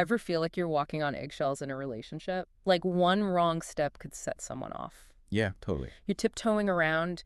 Ever feel like you're walking on eggshells in a relationship? Like one wrong step could set someone off. Yeah, totally. You're tiptoeing around,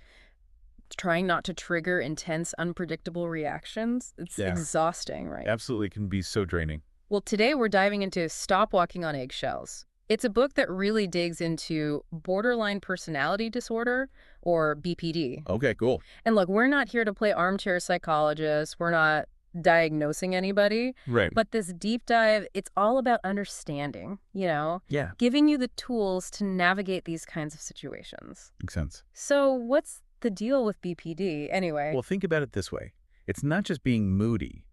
trying not to trigger intense, unpredictable reactions. It's Yeah, exhausting, right? absolutely can be so draining. Well, today we're diving into Stop Walking on Eggshells. It's a book that really digs into borderline personality disorder, or BPD. Okay, cool. And look, we're not here to play armchair psychologists. We're not diagnosing anybody. Right. But this deep dive, it's all about understanding, Yeah, giving you the tools to navigate these kinds of situations. makes sense. So what's the deal with BPD anyway? Well, think about it this way. It's not just being moody.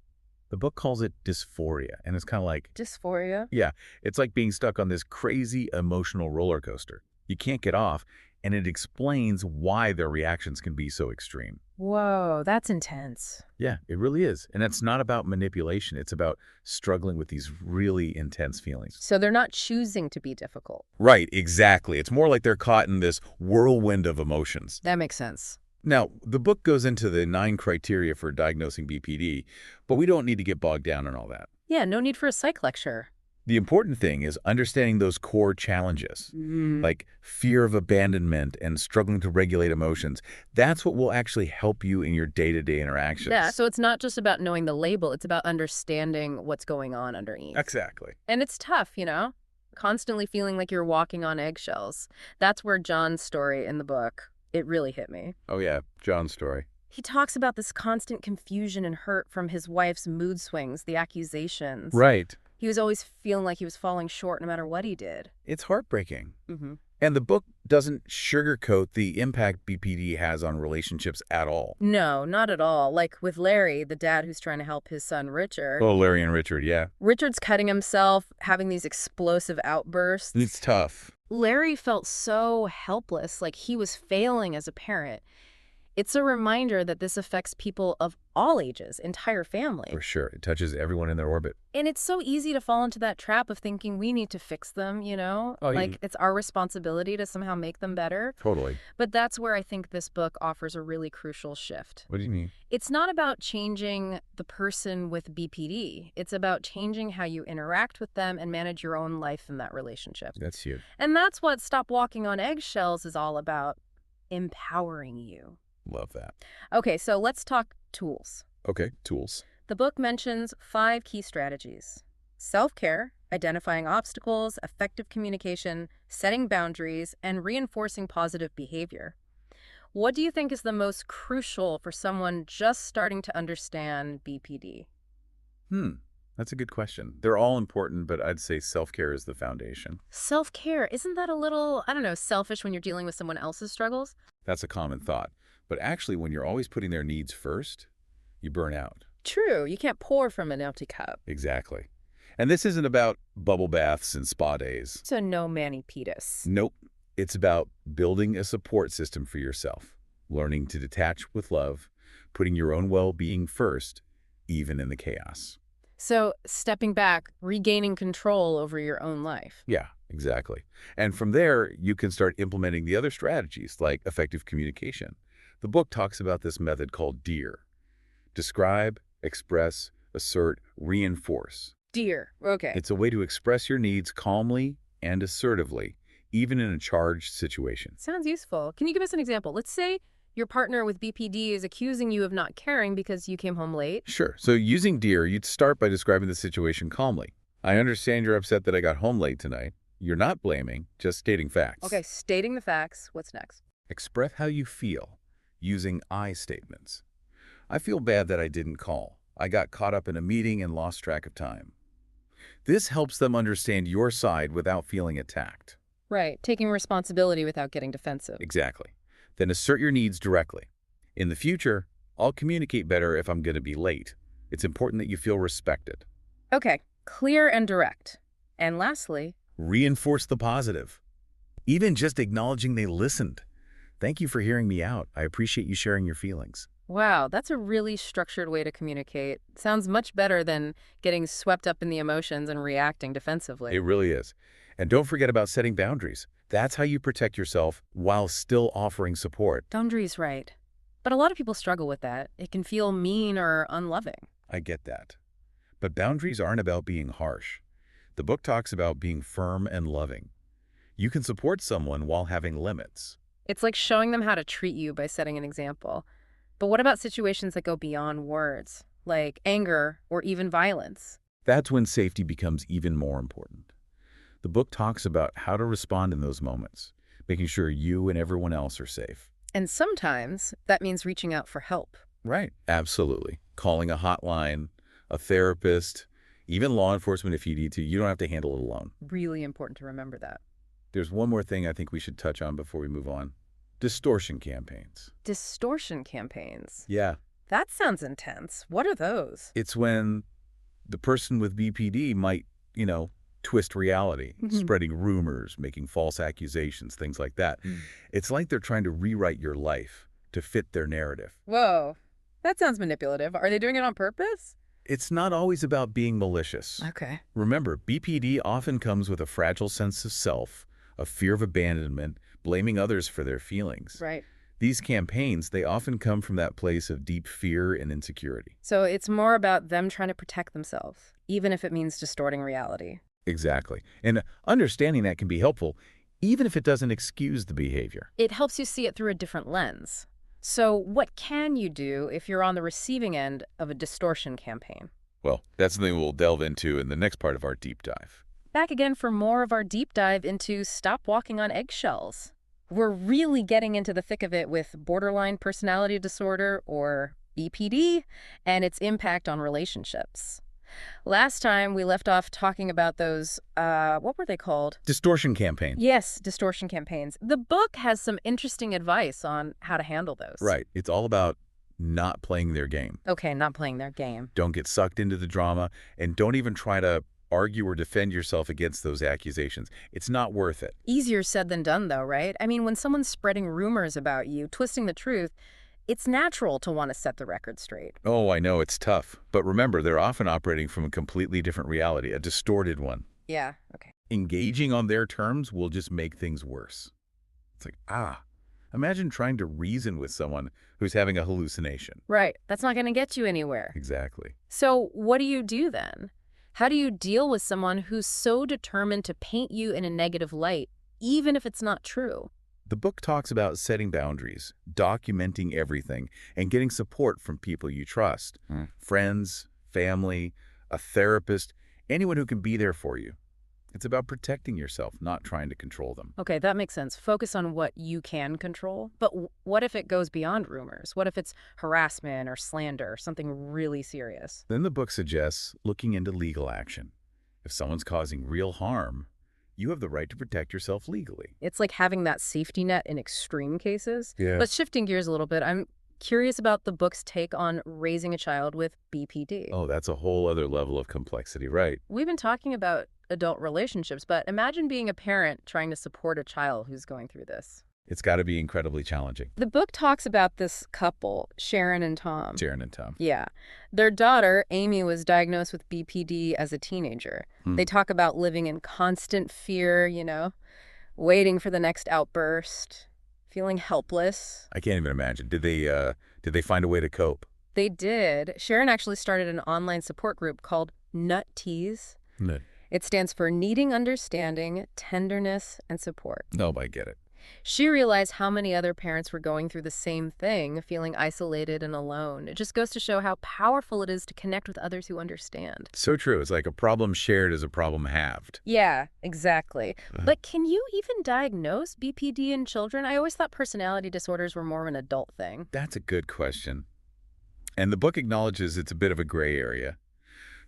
The book calls it dysphoria, and it's kind of like, Dysphoria? yeah, it's like being stuck on this crazy emotional roller coaster. You can't get off, and it explains why their reactions can be so extreme. Whoa, that's intense. Yeah, it really is. And it's not about manipulation. It's about struggling with these really intense feelings. So they're not choosing to be difficult. Right, exactly. It's more like they're caught in this whirlwind of emotions. That makes sense. Now, the book goes into the 9 criteria for diagnosing BPD, but we don't need to get bogged down in all that. Yeah, no need for a psych lecture. The important thing is understanding those core challenges, like fear of abandonment and struggling to regulate emotions. That's what will actually help you in your day-to-day interactions. Yeah, so it's not just about knowing the label, it's about understanding what's going on underneath. Exactly. And it's tough, constantly feeling like you're walking on eggshells. That's where John's story in the book, it really hit me. Oh, yeah, John's story. He talks about this constant confusion and hurt from his wife's mood swings, the accusations. Right. He was always feeling like he was falling short no matter what he did. It's heartbreaking. Mm-hmm. And the book doesn't sugarcoat the impact BPD has on relationships at all. No, not at all. Like with Larry, the dad who's trying to help his son Richard. Oh, Larry and Richard, yeah. Richard's cutting himself, having these explosive outbursts. It's tough. Larry felt so helpless, like he was failing as a parent. It's a reminder that this affects people of all ages, entire family. For sure. It touches everyone in their orbit. And it's so easy to fall into that trap of thinking we need to fix them, Oh, like it's our responsibility to somehow make them better. Totally. But that's where I think this book offers a really crucial shift. What do you mean? It's not about changing the person with BPD. It's about changing how you interact with them and manage your own life in that relationship. That's huge. And that's what Stop Walking on Eggshells is all about, empowering you. Love that. Okay, so let's talk tools. Okay, tools. The book mentions 5 key strategies: self-care, identifying obstacles, effective communication, setting boundaries, and reinforcing positive behavior. What do you think is the most crucial for someone just starting to understand BPD? That's a good question. They're all important, but I'd say self-care is the foundation. Self-care, isn't that a little, selfish when you're dealing with someone else's struggles? That's a common thought. But actually, when you're always putting their needs first, you burn out. True, you can't pour from an empty cup. Exactly. And this isn't about bubble baths and spa days. So no mani-pedis. Nope. It's about building a support system for yourself, learning to detach with love, putting your own well-being first, even in the chaos. So stepping back, regaining control over your own life. Yeah, exactly. And from there, you can start implementing the other strategies like effective communication. The book talks about this method called DEAR. Describe, express, assert, reinforce. Dear, okay. It's a way to express your needs calmly and assertively, even in a charged situation. Sounds useful. Can you give us an example? Let's say your partner with BPD is accusing you of not caring because you came home late. Sure. So using DEAR, you'd start by describing the situation calmly. I understand you're upset that I got home late tonight. You're not blaming, just stating facts. Okay, stating the facts. What's next? Express how you feel, using I statements. I feel bad that I didn't call. I got caught up in a meeting and lost track of time. This helps them understand your side without feeling attacked. Right, taking responsibility without getting defensive. Exactly. Then assert your needs directly. In the future, I'll communicate better if I'm going to be late. It's important that you feel respected. Okay, clear and direct. And lastly, Reinforce the positive. Even just acknowledging they listened. Thank you for hearing me out. I appreciate you sharing your feelings. wow, that's a really structured way to communicate. Sounds much better than getting swept up in the emotions and reacting defensively. It really is. And don't forget about setting boundaries. That's how you protect yourself while still offering support. Boundaries, right. But a lot of people struggle with that. It can feel mean or unloving. I get that. But boundaries aren't about being harsh. The book talks about being firm and loving. You can support someone while having limits. It's like showing them how to treat you by setting an example. But what about situations that go beyond words, like anger or even violence? That's when safety becomes even more important. The book talks about how to respond in those moments, making sure you and everyone else are safe. And sometimes that means reaching out for help. Right. Absolutely. Calling a hotline, a therapist, even law enforcement if you need to. You don't have to handle it alone. Really important to remember that. There's one more thing I think we should touch on before we move on. Distortion campaigns. Distortion campaigns. Yeah. That sounds intense. What are those? It's when the person with BPD might, twist reality, spreading rumors, making false accusations, things like that. It's like they're trying to rewrite your life to fit their narrative. Whoa, that sounds manipulative. Are they doing it on purpose? It's not always about being malicious. Okay. Remember, BPD often comes with a fragile sense of self, a fear of abandonment, blaming others for their feelings. Right. These campaigns, they often come from that place of deep fear and insecurity. So it's more about them trying to protect themselves, even if it means distorting reality. Exactly. And understanding that can be helpful, even if it doesn't excuse the behavior. It helps you see it through a different lens. So what can you do if you're on the receiving end of a distortion campaign? Well, that's something we'll delve into in the next part of our deep dive. Back again for more of our deep dive into Stop Walking on Eggshells. We're really getting into the thick of it with borderline personality disorder, or BPD, and its impact on relationships. Last time we left off talking about those, what were they called? Distortion campaign. Yes, distortion campaigns. The book has some interesting advice on how to handle those. Right. It's all about not playing their game. Okay, not playing their game. Don't get sucked into the drama, and don't even try to argue or defend yourself against those accusations. It's not worth it. Easier said than done, though, right? I mean, when someone's spreading rumors about you, twisting the truth, it's natural to want to set the record straight. Oh, I know, it's tough. But remember, they're often operating from a completely different reality, a distorted one. Yeah, okay. Engaging on their terms will just make things worse. It's like, imagine trying to reason with someone who's having a hallucination. Right, that's not going to get you anywhere. Exactly. So what do you do then? How do you deal with someone who's so determined to paint you in a negative light, even if it's not true? The book talks about setting boundaries, documenting everything, and getting support from people you trust. Friends, family, a therapist, anyone who can be there for you. It's about protecting yourself, not trying to control them. Okay, that makes sense. Focus on what you can control. But what if it goes beyond rumors? What if it's harassment or slander, something really serious? Then the book suggests looking into legal action. If someone's causing real harm, you have the right to protect yourself legally. It's like having that safety net in extreme cases. Yeah. But shifting gears a little bit, I'm curious about the book's take on raising a child with BPD. Oh, that's a whole other level of complexity, right? We've been talking about adult relationships, but imagine being a parent trying to support a child who's going through this. It's got to be incredibly challenging. The book talks about this couple, Sharon and Tom. Sharon and Tom. Yeah. Their daughter, Amy, was diagnosed with BPD as a teenager. They talk about living in constant fear, waiting for the next outburst, feeling helpless. I can't even imagine. Did they find a way to cope? They did. Sharon actually started an online support group called Nut Tease. No. It stands for Needing Understanding, Tenderness, and Support. No, I get it. She realized how many other parents were going through the same thing, feeling isolated and alone. It just goes to show how powerful it is to connect with others who understand. So true. It's like a problem shared is a problem halved. Yeah, exactly. But can you even diagnose BPD in children? I always thought personality disorders were more of an adult thing. That's a good question. And the book acknowledges it's a bit of a gray area.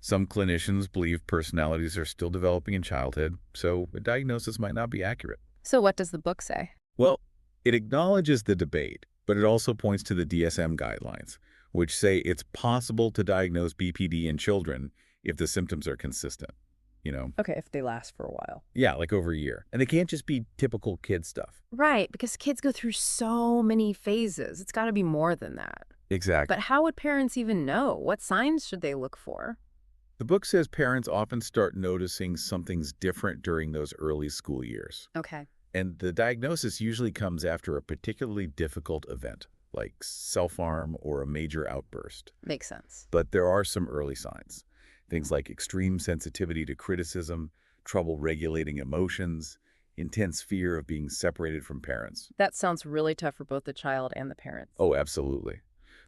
Some clinicians believe personalities are still developing in childhood, so a diagnosis might not be accurate. So what does the book say? Well, it acknowledges the debate, but it also points to the DSM guidelines, which say it's possible to diagnose BPD in children if the symptoms are consistent, Okay, if they last for a while. Yeah, like over a year. And they can't just be typical kid stuff. Right, because kids go through so many phases. It's got to be more than that. Exactly. But how would parents even know? What signs should they look for? The book says parents often start noticing something's different during those early school years. Okay. And the diagnosis usually comes after a particularly difficult event, like self-harm or a major outburst. Makes sense. But there are some early signs. Things like extreme sensitivity to criticism, trouble regulating emotions, intense fear of being separated from parents. That sounds really tough for both the child and the parents. Oh, absolutely.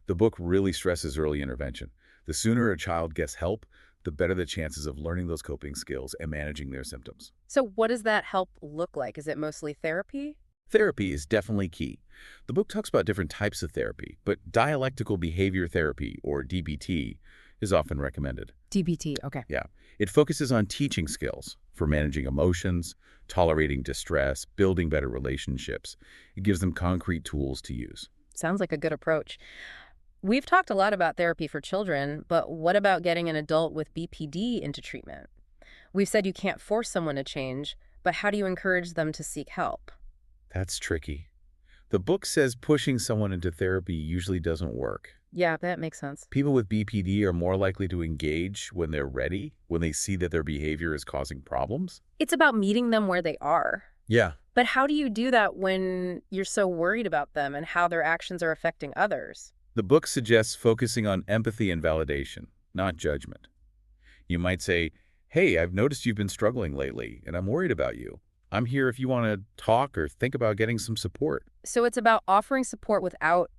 The book really stresses early intervention. The sooner a child gets help, the better the chances of learning those coping skills and managing their symptoms. So what does that help look like? Is it mostly therapy? Therapy is definitely key. The book talks about different types of therapy, but dialectical behavior therapy, or DBT, is often recommended. DBT, okay. Yeah. It focuses on teaching skills for managing emotions, tolerating distress, building better relationships. It gives them concrete tools to use. Sounds like a good approach. We've talked a lot about therapy for children, but what about getting an adult with BPD into treatment? We've said you can't force someone to change, but how do you encourage them to seek help? That's tricky. The book says pushing someone into therapy usually doesn't work. Yeah, that makes sense. People with BPD are more likely to engage when they're ready, when they see that their behavior is causing problems. It's about meeting them where they are. Yeah. But how do you do that when you're so worried about them and how their actions are affecting others? The book suggests focusing on empathy and validation, not judgment. You might say, "Hey, I've noticed you've been struggling lately, and I'm worried about you. I'm here if you want to talk or think about getting some support." So it's about offering support without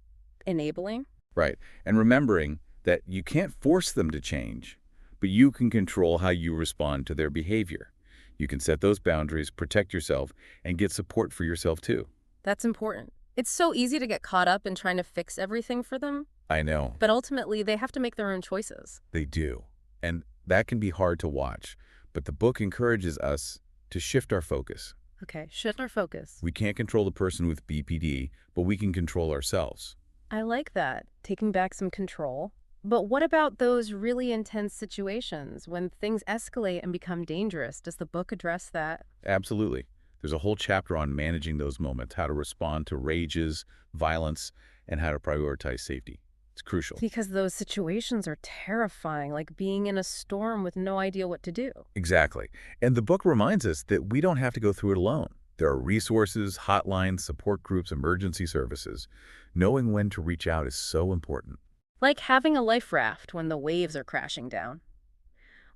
enabling? Right. And remembering that you can't force them to change, but you can control how you respond to their behavior. You can set those boundaries, protect yourself, and get support for yourself too. That's important. It's so easy to get caught up in trying to fix everything for them, I know. but ultimately they have to make their own choices. They do. And that can be hard to watch. But the book encourages us to shift our focus. Okay, shift our focus. We can't control the person with BPD, but we can control ourselves. I like that, taking back some control. But what about those really intense situations when things escalate and become dangerous? Does the book address that? Absolutely. There's a whole chapter on managing those moments, how to respond to rages, violence, and how to prioritize safety. It's crucial. Because those situations are terrifying, like being in a storm with no idea what to do. Exactly. And the book reminds us that we don't have to go through it alone. There are resources, hotlines, support groups, emergency services. Knowing when to reach out is so important. Like having a life raft when the waves are crashing down.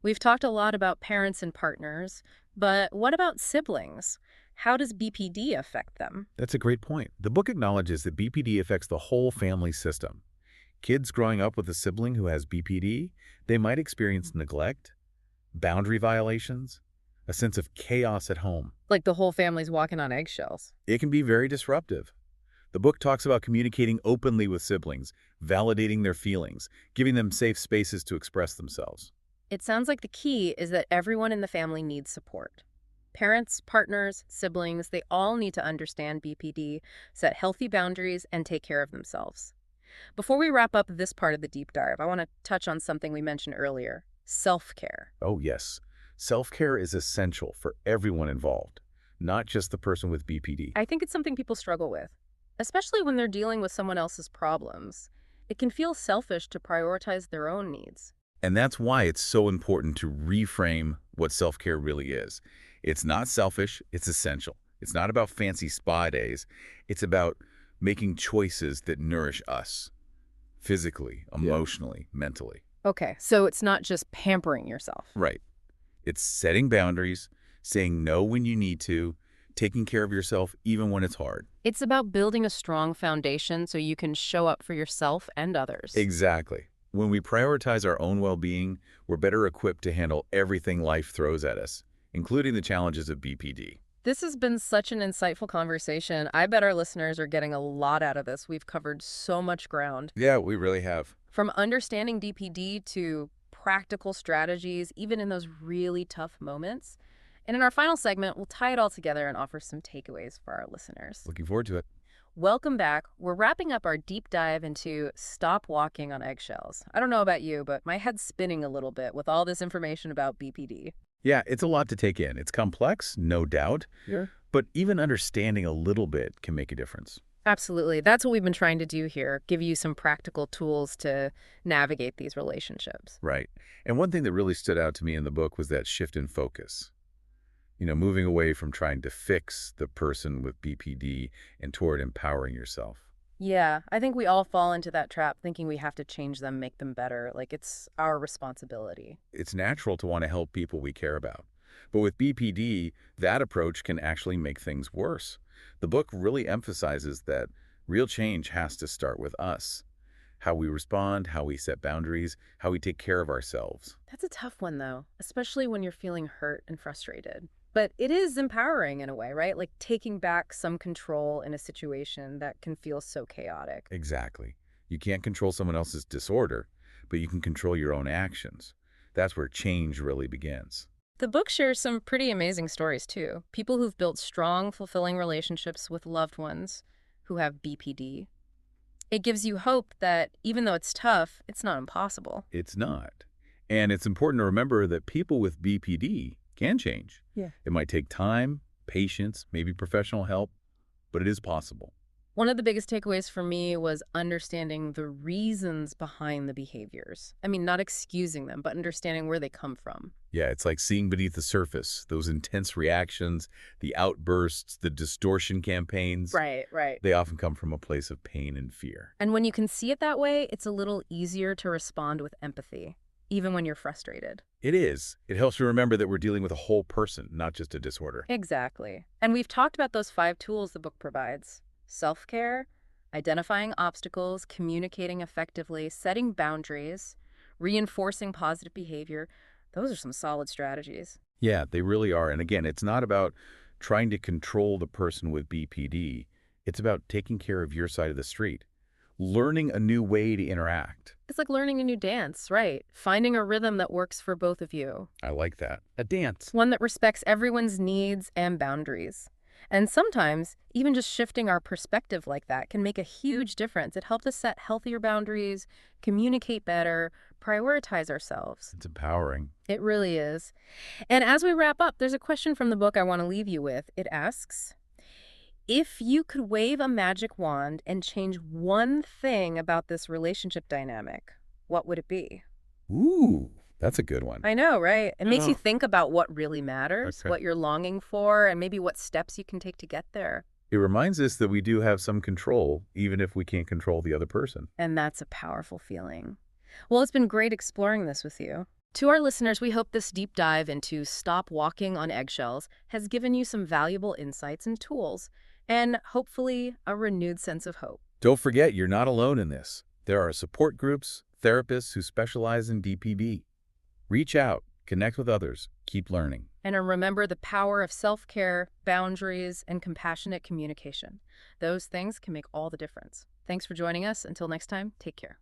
We've talked a lot about parents and partners, but what about siblings? How does BPD affect them? That's a great point. The book acknowledges that BPD affects the whole family system. Kids growing up with a sibling who has BPD, they might experience neglect, boundary violations, a sense of chaos at home. Like the whole family's walking on eggshells. It can be very disruptive. The book talks about communicating openly with siblings, validating their feelings, giving them safe spaces to express themselves. It sounds like the key is that everyone in the family needs support. Parents, partners, siblings, they all need to understand BPD, set healthy boundaries, and take care of themselves. Before we wrap up this part of the deep dive, I want to touch on something we mentioned earlier, self-care. Oh, yes. Self-care is essential for everyone involved, not just the person with BPD. I think it's something people struggle with, especially when they're dealing with someone else's problems. It can feel selfish to prioritize their own needs. And that's why it's so important to reframe what self-care really is. It's not selfish, it's essential. It's not about fancy spa days. It's about making choices that nourish us physically, emotionally, mentally. Okay, so it's not just pampering yourself. Right. It's setting boundaries, saying no when you need to, taking care of yourself even when it's hard. It's about building a strong foundation so you can show up for yourself and others. Exactly. When we prioritize our own well-being, we're better equipped to handle everything life throws at us, including the challenges of BPD. This has been such an insightful conversation. I bet our listeners are getting a lot out of this. We've covered so much ground. Yeah, we really have. From understanding DPD to practical strategies, even in those really tough moments. And in our final segment, we'll tie it all together and offer some takeaways for our listeners. Looking forward to it. Welcome back. We're wrapping up our deep dive into Stop Walking on Eggshells. I don't know about you, but my head's spinning a little bit with all this information about BPD. Yeah, it's a lot to take in. It's complex, no doubt. Yeah. But even understanding a little bit can make a difference. Absolutely. That's what we've been trying to do here, give you some practical tools to navigate these relationships. Right. And one thing that really stood out to me in the book was that shift in focus. Moving away from trying to fix the person with BPD and toward empowering yourself. Yeah, I think we all fall into that trap thinking we have to change them, make them better, like it's our responsibility. It's natural to want to help people we care about. But with BPD, that approach can actually make things worse. The book really emphasizes that real change has to start with us. How we respond, how we set boundaries, how we take care of ourselves. That's a tough one, though, especially when you're feeling hurt and frustrated. But it is empowering in a way, right? Like taking back some control in a situation that can feel so chaotic. Exactly. You can't control someone else's disorder, but you can control your own actions. That's where change really begins. The book shares some pretty amazing stories, too. People who've built strong, fulfilling relationships with loved ones who have BPD. It gives you hope that even though it's tough, it's not impossible. It's not. And it's important to remember that people with BPD can change. Yeah. It might take time, patience, maybe professional help, but it is possible. One of the biggest takeaways for me was understanding the reasons behind the behaviors. I mean, not excusing them, but understanding where they come from. Yeah, it's like seeing beneath the surface, those intense reactions, the outbursts, the distortion campaigns. Right. They often come from a place of pain and fear. And when you can see it that way, it's a little easier to respond with empathy, even when you're frustrated. It is. It helps you remember that we're dealing with a whole person, not just a disorder. Exactly. And we've talked about those 5 tools the book provides: self-care, identifying obstacles, communicating effectively, setting boundaries, reinforcing positive behavior. Those are some solid strategies. Yeah, they really are. And again, it's not about trying to control the person with BPD. It's about taking care of your side of the street, learning a new way to interact. It's like learning a new dance, right? Finding a rhythm that works for both of you. I like that. A dance. One that respects everyone's needs and boundaries. And sometimes, even just shifting our perspective like that can make a huge difference. It helps us set healthier boundaries, communicate better, prioritize ourselves. It's empowering. It really is. And as we wrap up, there's a question from the book I want to leave you with. It asks, if you could wave a magic wand and change one thing about this relationship dynamic, what would it be? Ooh, that's a good one. I know, right? It makes you Oh. think about what really matters, Okay. what you're longing for, and maybe what steps you can take to get there. It reminds us that we do have some control, even if we can't control the other person. And that's a powerful feeling. Well, it's been great exploring this with you. To our listeners, we hope this deep dive into Stop Walking on Eggshells has given you some valuable insights and tools, and hopefully a renewed sense of hope. Don't forget, you're not alone in this. There are support groups, therapists who specialize in BPD. Reach out, connect with others, keep learning. And remember the power of self-care, boundaries, and compassionate communication. Those things can make all the difference. Thanks for joining us. Until next time, take care.